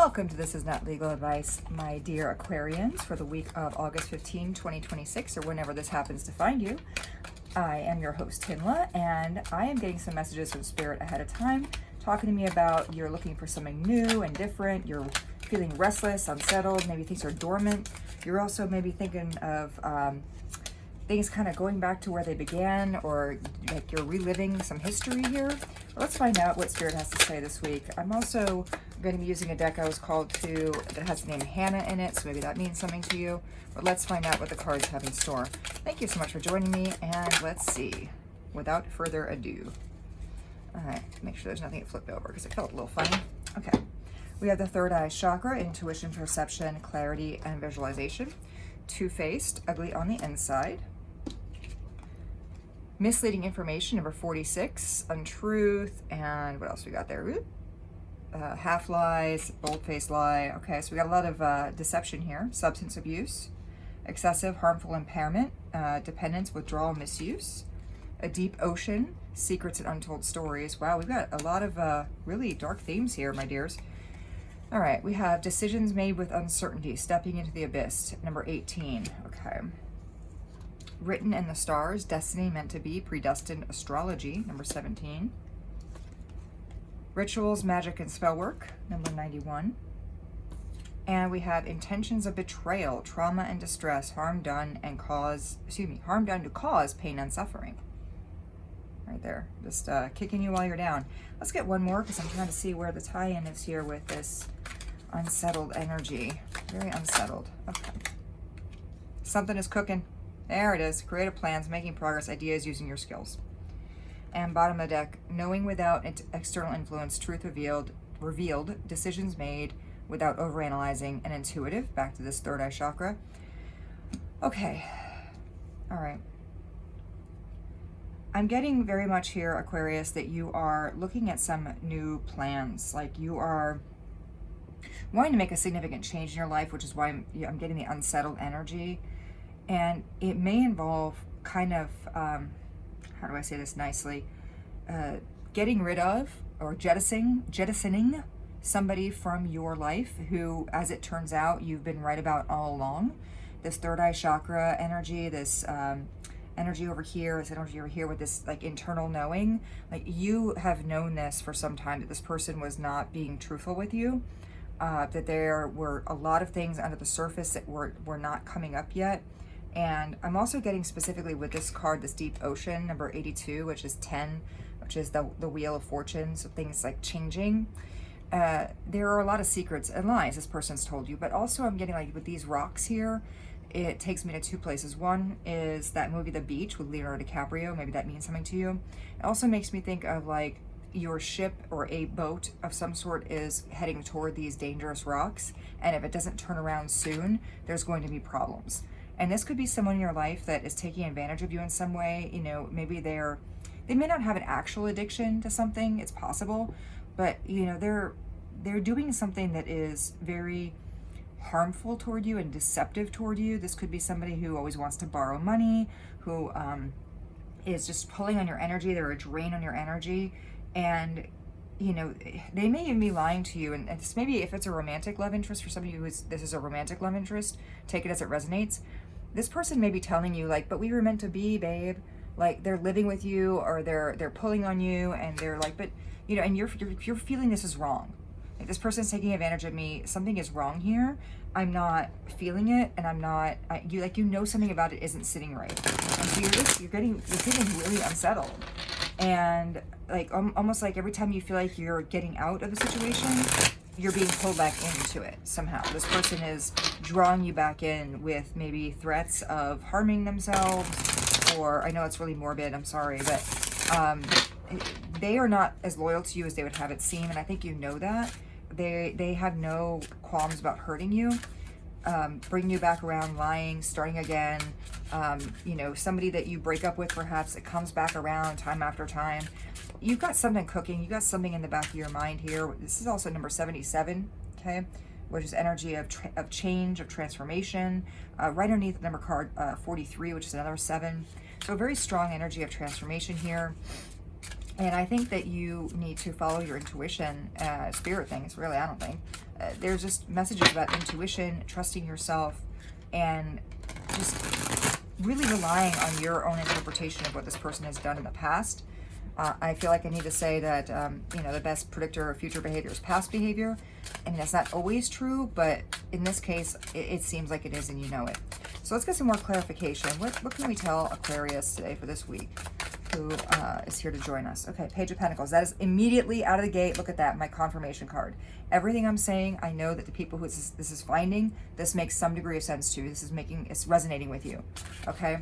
Welcome to This Is Not Legal Advice, my dear Aquarians, for the week of August 15, 2026, or whenever this happens to find you. I am your host, TINLA, and I am getting some messages from Spirit ahead of time, talking to me about you're looking for something new and different, you're feeling restless, unsettled, maybe things are dormant. You're also maybe thinking of things kind of going back to where they began, or like you're reliving some history here. Let's find out what Spirit has to say this week. I'm also going to be using a deck I was called to that has the name Hannah in it, so maybe that means something to you. But let's find out what the cards have in store. Thank you so much for joining me, and let's see. Without further ado. All right, make sure there's nothing that flipped over because it felt a little funny. Okay, we have the third eye chakra, intuition, perception, clarity, and visualization. Two-faced, ugly on the inside. Misleading information, number 46, untruth, and what else we got there? Half lies, bold-faced lie. Okay, so we got a lot of deception here. Substance abuse, excessive harmful impairment, dependence, withdrawal, misuse. A deep ocean, secrets and untold stories. Wow, we've got a lot of really dark themes here, my dears. All right, we have decisions made with uncertainty, stepping into the abyss, number 18. Okay. Written in the stars, destiny meant to be, predestined astrology, number 17. Rituals, magic, and spell work, number 91. And we have intentions of betrayal, trauma and distress, harm done and cause, harm done to cause pain and suffering. Right there, just kicking you while you're down. Let's get one more because I'm trying to see where the tie-in is here with this unsettled energy. Very unsettled. Okay. Something is cooking. There it is. Creative plans, making progress, ideas, using your skills. And bottom of the deck, knowing without external influence, truth revealed, decisions made without overanalyzing, and intuitive. Back to this third eye chakra. Okay. All right. I'm getting very much here, Aquarius, that you are looking at some new plans. Like you are wanting to make a significant change in your life, which is why I'm getting the unsettled energy. And it may involve kind of, how do I say this nicely, getting rid of or jettisoning somebody from your life who, as it turns out, you've been right about all along. This third eye chakra energy, this energy over here, this energy over here with this like internal knowing, like you have known this for some time, that this person was not being truthful with you, that there were a lot of things under the surface that were not coming up yet. And I'm also getting specifically with this card, this deep ocean, number 82, which is 10, which is the wheel of fortune. So things like changing. There are a lot of secrets and lies this person's told you, but also I'm getting like with these rocks here, it takes me to two places. One is that movie, The Beach, with Leonardo DiCaprio. Maybe that means something to you. It also makes me think of like your ship or a boat of some sort is heading toward these dangerous rocks. And if it doesn't turn around soon, there's going to be problems. And this could be someone in your life that is taking advantage of you in some way. You know, maybe they may not have an actual addiction to something. It's possible, but you know, they're doing something that is very harmful toward you and deceptive toward you. This could be somebody who always wants to borrow money, who is just pulling on your energy. They're a drain on your energy, and you know, they may even be lying to you. And it's maybe if it's a romantic love interest for somebody this is a romantic love interest, take it as it resonates. This person may be telling you like, but we were meant to be, babe. Like they're living with you, or they're pulling on you, and they're like, but you know, and you're feeling this is wrong. Like this person's taking advantage of me. Something is wrong here. I'm not feeling it, and I'm not. You know something about it isn't sitting right, and so you're getting really unsettled, and like almost like every time you feel like you're getting out of a situation, you're being pulled back into it somehow. This person is drawing you back in with maybe threats of harming themselves, or I know it's really morbid, I'm sorry, but they are not as loyal to you as they would have it seem, and I think you know that. They have no qualms about hurting you, bringing you back around, lying, starting again. You know, somebody that you break up with, perhaps it comes back around time after time. You've got something cooking. You got something in the back of your mind here. This is also number 77, okay, which is energy of change, of transformation. Right underneath the number card 43, which is another 7. So a very strong energy of transformation here. And I think that you need to follow your intuition, spirit things, really, I don't think. There's just messages about intuition, trusting yourself, and just really relying on your own interpretation of what this person has done in the past. I feel like I need to say that, you know, the best predictor of future behavior is past behavior. And that's not always true, but in this case, it seems like it is, and you know it. So let's get some more clarification. What can we tell Aquarius today for this week, who is here to join us? Okay, Page of Pentacles. That is immediately out of the gate. Look at that, my confirmation card. Everything I'm saying, I know that the people who this is finding, this makes some degree of sense to. It's resonating with you, okay?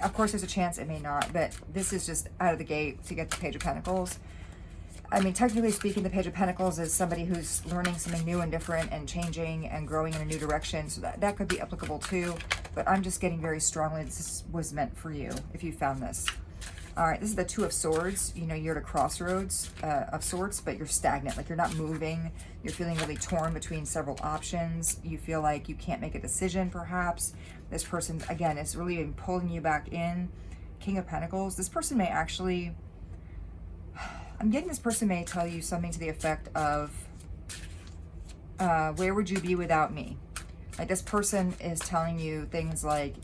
Of course, there's a chance it may not, but this is just out of the gate to get the Page of Pentacles. I mean, technically speaking, the Page of Pentacles is somebody who's learning something new and different and changing and growing in a new direction. So that could be applicable too. But I'm just getting very strongly this was meant for you if you found this. All right, this is the Two of Swords. You know, you're at a crossroads of sorts, but you're stagnant. Like, you're not moving. You're feeling really torn between several options. You feel like you can't make a decision, perhaps. This person, again, is really pulling you back in. King of Pentacles. This person may actually... I'm getting this person may tell you something to the effect of, where would you be without me? Like, this person is telling you things like,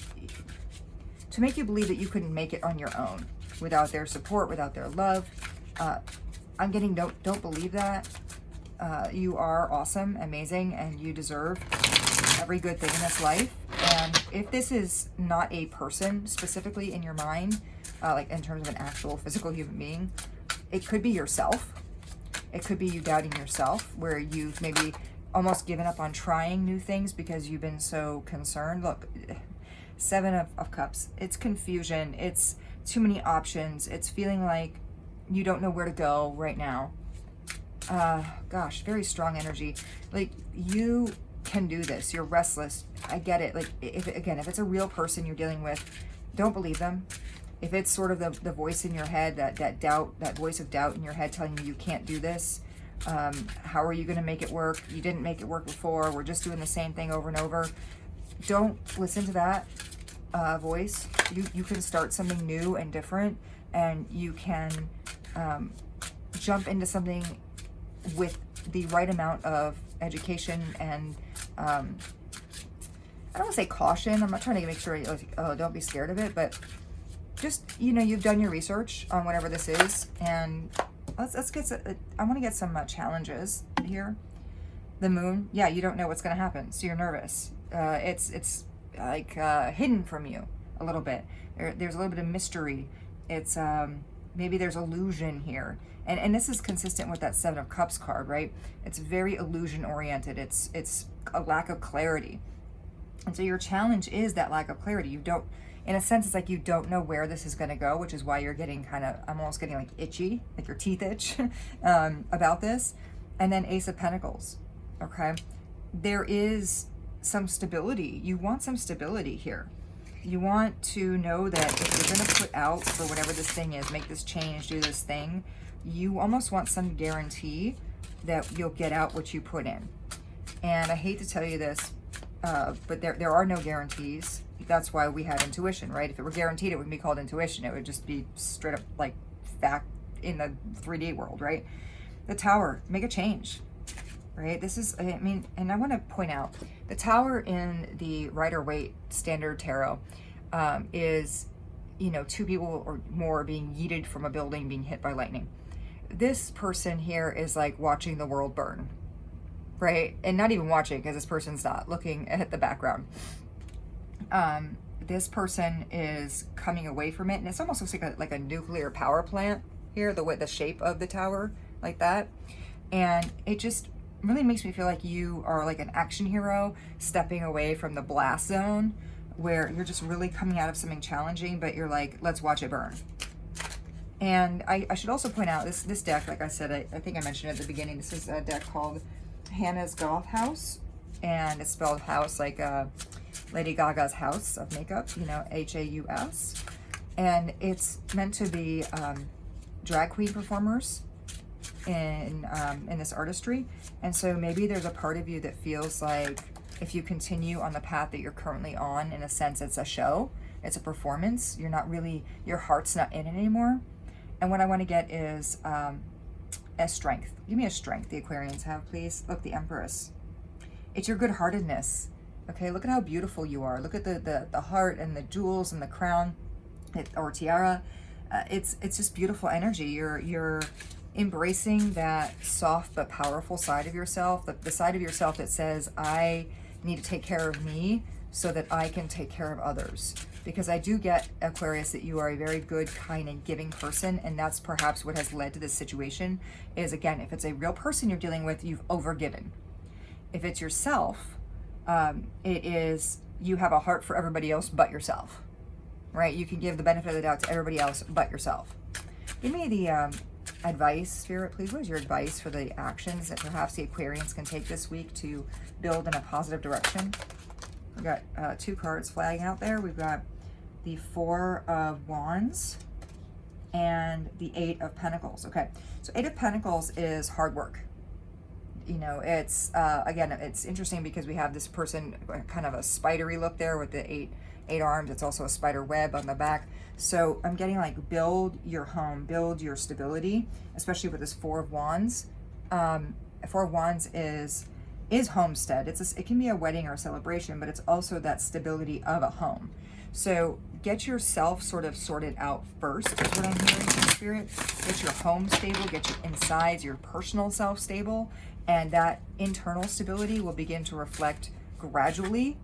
to make you believe that you couldn't make it on your own without their support, without their love. I'm getting, don't believe that. You are awesome, amazing, and you deserve every good thing in this life. And if this is not a person specifically in your mind, like in terms of an actual physical human being, it could be yourself. It could be you doubting yourself, where you've maybe almost given up on trying new things because you've been so concerned. Look, Seven of Cups. It's confusion. It's too many options. It's feeling like you don't know where to go right now. Gosh, very strong energy. Like, you can do this. You're restless. I get it. Like, if it's a real person you're dealing with, don't believe them. If it's sort of the voice in your head, that doubt, that voice of doubt in your head telling you can't do this, how are you going to make it work? You didn't make it work before. We're just doing the same thing over and over. Don't listen to that voice. You can start something new and different, and you can jump into something with the right amount of education and I don't want to say caution. I'm not trying to make sure, oh, don't be scared of it, but just, you know, you've done your research on whatever this is, and let's get I want to get some challenges here. The Moon, yeah, you don't know what's going to happen, so you're nervous. It's like hidden from you a little bit. There's a little bit of mystery. It's maybe there's illusion here, and this is consistent with that Seven of Cups card, right? It's very illusion oriented. It's a lack of clarity, and so your challenge is that lack of clarity. You don't. In a sense, it's like you don't know where this is going to go, which is why you're getting I'm almost getting like itchy, like your teeth itch about this. And then Ace of Pentacles, okay? There is some stability. You want some stability here. You want to know that if you're going to put out for whatever this thing is, make this change, do this thing, you almost want some guarantee that you'll get out what you put in. And I hate to tell you this, but there are no guarantees. That's why we have intuition, right? If it were guaranteed, it wouldn't be called intuition. It would just be straight up like fact in the 3D world, right? The Tower, make a change, right? This is, I mean, and I want to point out, the Tower in the Rider-Waite Standard Tarot is, you know, two people or more being yeeted from a building, being hit by lightning. This person here is like watching the world burn, right? And not even watching, because this person's not looking at the background. This person is coming away from it, and it almost looks like a nuclear power plant here, the shape of the tower, like that. And it just really makes me feel like you are like an action hero stepping away from the blast zone, where you're just really coming out of something challenging, but you're like, let's watch it burn. And I should also point out this deck, like I said, I think I mentioned at the beginning, this is a deck called Hannah's Goth Haus, and it's spelled Haus like Lady Gaga's house of makeup, you know, Haus. And it's meant to be drag queen performers in this artistry. And so maybe there's a part of you that feels like if you continue on the path that you're currently on, in a sense, it's a show, it's a performance. You're not really, your heart's not in it anymore. And what I want to get is a strength. Give me a strength the Aquarians have, please. Look, the Empress. It's your good-heartedness. Okay, look at how beautiful you are. Look at the heart and the jewels and the crown or tiara. It's just beautiful energy. You're embracing that soft but powerful side of yourself, the side of yourself that says, I need to take care of me so that I can take care of others. Because I do get, Aquarius, that you are a very good, kind, and giving person, and that's perhaps what has led to this situation is, again, if it's a real person you're dealing with, you've overgiven. If it's yourself, it is you have a heart for everybody else but yourself, right? You can give the benefit of the doubt to everybody else but yourself. Give me the advice, Spirit, please. What is your advice for the actions that perhaps the Aquarians can take this week to build in a positive direction? We've got 2 cards flagging out there. We've got the 4 of Wands and the 8 of Pentacles. Okay, so 8 of Pentacles is hard work. You know, it's, again, it's interesting because we have this person, kind of a spidery look there with the eight arms. It's also a spider web on the back. So I'm getting like, build your home, build your stability, especially with this 4 of Wands. 4 of Wands is homestead. It can be a wedding or a celebration, but it's also that stability of a home. So get yourself sort of sorted out first, is what I'm hearing from Spirit. Get your home stable, get your insides, your personal self stable, and that internal stability will begin to reflect gradually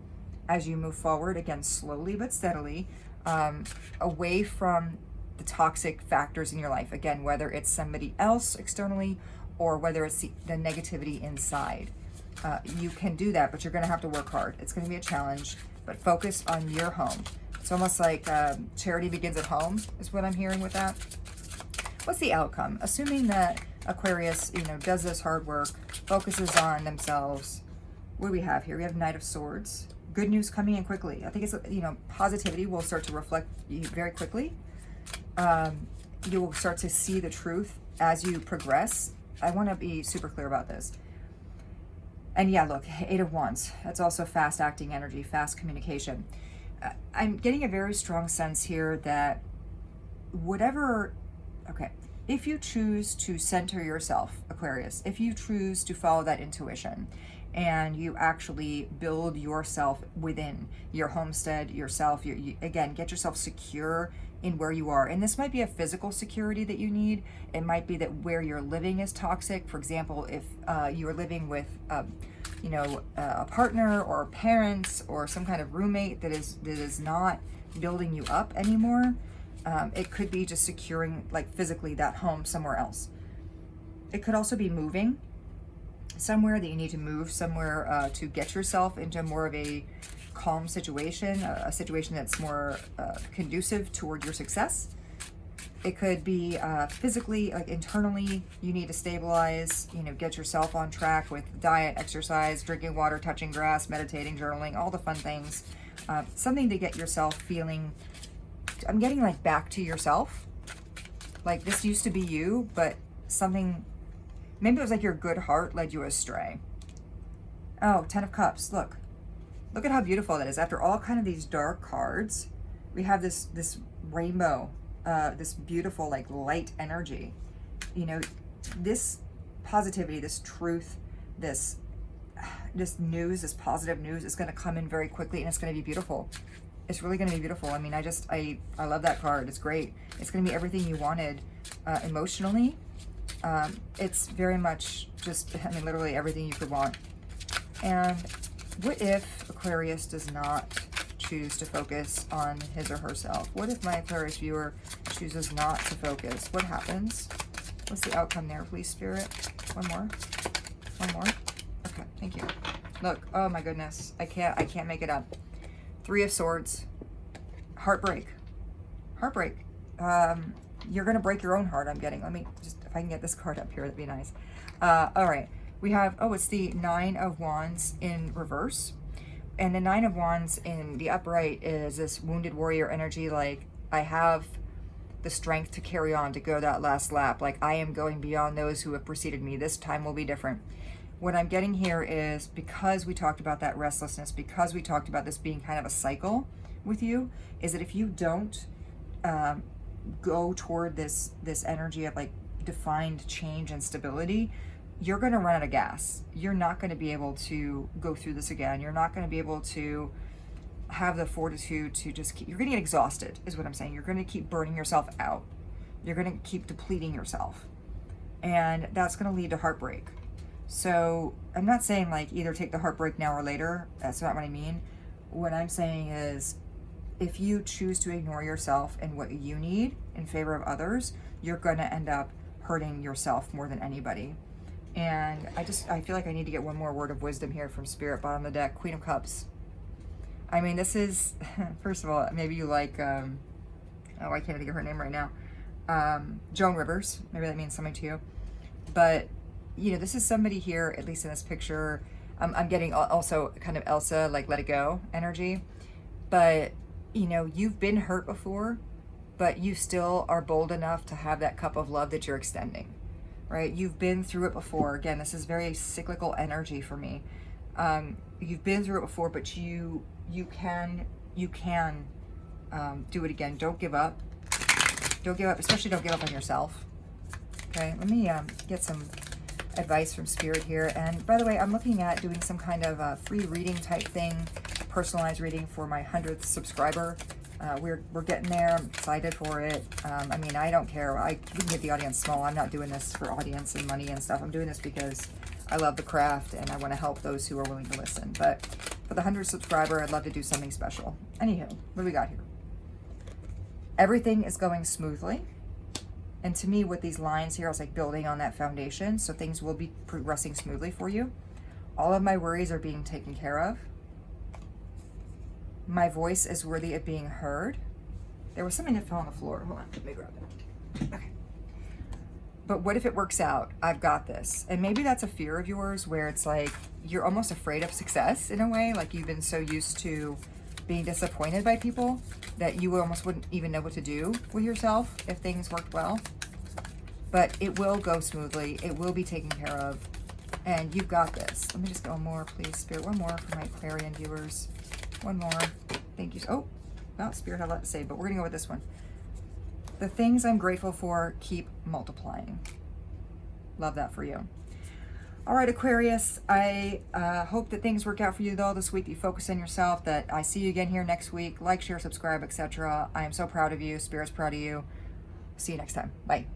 as you move forward, again, slowly but steadily, away from the toxic factors in your life. Again, whether it's somebody else externally or whether it's the negativity inside. You can do that, but you're going to have to work hard. It's going to be a challenge, but focus on your home. It's almost like charity begins at home is what I'm hearing with that. What's the outcome? Assuming that Aquarius, you know, does this hard work, focuses on themselves. What do we have here? We have Knight of Swords. Good news coming in quickly. I think it's, you know, positivity will start to reflect you very quickly. You will start to see the truth as you progress. I want to be super clear about this. And yeah, look, 8 of Wands. That's also fast acting energy, fast communication. I'm getting a very strong sense here that whatever, okay, if you choose to center yourself, Aquarius, if you choose to follow that intuition and you actually build yourself within your homestead, yourself, you again, get yourself secure in where you are. And this might be a physical security that you need. It might be that where you're living is toxic. For example, if you are living with, you know, a partner or parents or some kind of roommate that is not building you up anymore, it could be just securing, like, physically that home somewhere else. It could also be moving somewhere, that you need to move somewhere to get yourself into more of a calm situation, a situation that's more conducive toward your success. It could be physically, like internally, you need to stabilize, you know, get yourself on track with diet, exercise, drinking water, touching grass, meditating, journaling, all the fun things. Something to get yourself feeling, I'm getting like back to yourself. Like this used to be you, but something, maybe it was like your good heart led you astray. Oh, 10 of Cups, look. Look at how beautiful that is. After all kind of these dark cards, we have this rainbow, this beautiful like light energy. You know, this positivity, this truth, this news, this positive news is going to come in very quickly, and it's going to be beautiful. It's really going to be beautiful. I mean, I love that card. It's great. It's going to be everything you wanted emotionally. It's very much just, I mean, literally everything you could want. And what if Aquarius does not choose to focus on his or herself? What if my Aquarius viewer chooses not to focus? What happens? What's the outcome there, please, Spirit? One more. One more. Okay, thank you. Look, oh my goodness. I can't make it up. 3 of Swords. Heartbreak. Heartbreak. You're going to break your own heart, I'm getting. Let me just, if I can get this card up here, that'd be nice. All right. We have, oh, it's the 9 of Wands in reverse. And the 9 of Wands in the upright is this wounded warrior energy. Like, I have the strength to carry on, to go that last lap. Like, I am going beyond those who have preceded me. This time will be different. What I'm getting here is, because we talked about that restlessness, because we talked about this being kind of a cycle with you, is that if you don't go toward this energy of like defined change and stability, you're going to run out of gas. You're not going to be able to go through this again. You're not going to be able to have the fortitude to just keep, you're going to get exhausted is what I'm saying. You're going to keep burning yourself out. You're going to keep depleting yourself. And that's going to lead to heartbreak. So I'm not saying like either take the heartbreak now or later. That's not what I mean. What I'm saying is if you choose to ignore yourself and what you need in favor of others, you're going to end up hurting yourself more than anybody. And I feel like I need to get one more word of wisdom here from Spirit. Bottom of the deck, Queen of Cups. I mean, this is, first of all, maybe you like, I can't think of her name right now. Joan Rivers. Maybe that means something to you. But, you know, this is somebody here, at least in this picture. I'm getting also kind of Elsa, like let it go energy. But, you know, you've been hurt before, but you still are bold enough to have that cup of love that you're extending, right? You've been through it before. Again, this is very cyclical energy for me. You've been through it before, but you can do it again. Don't give up. Don't give up, especially don't give up on yourself. Okay, let me get some advice from Spirit here. And by the way, I'm looking at doing some kind of free reading type thing, personalized reading for my 100th subscriber. We're getting there. I'm excited for it. I mean, I don't care. We can get the audience small. I'm not doing this for audience and money and stuff. I'm doing this because I love the craft and I want to help those who are willing to listen. But for the 100th subscriber, I'd love to do something special. Anywho, what do we got here? Everything is going smoothly. And to me, with these lines here, I was like building on that foundation. So things will be progressing smoothly for you. All of my worries are being taken care of. My voice is worthy of being heard. There was something that fell on the floor. Hold on, let me grab that. Okay. But what if it works out? I've got this. And maybe that's a fear of yours where it's like you're almost afraid of success in a way. Like you've been so used to being disappointed by people that you almost wouldn't even know what to do with yourself if things worked well. But it will go smoothly. It will be taken care of. And you've got this. Let me just go one more, please, Spirit. One more for my Aquarian viewers. One more. Thank you. Oh, well, Spirit had a lot to say, but we're going to go with this one. The things I'm grateful for keep multiplying. Love that for you. All right, Aquarius, I hope that things work out for you, though, this week. You focus on yourself, that I see you again here next week. Like, share, subscribe, etc. I am so proud of you. Spirit's proud of you. See you next time. Bye.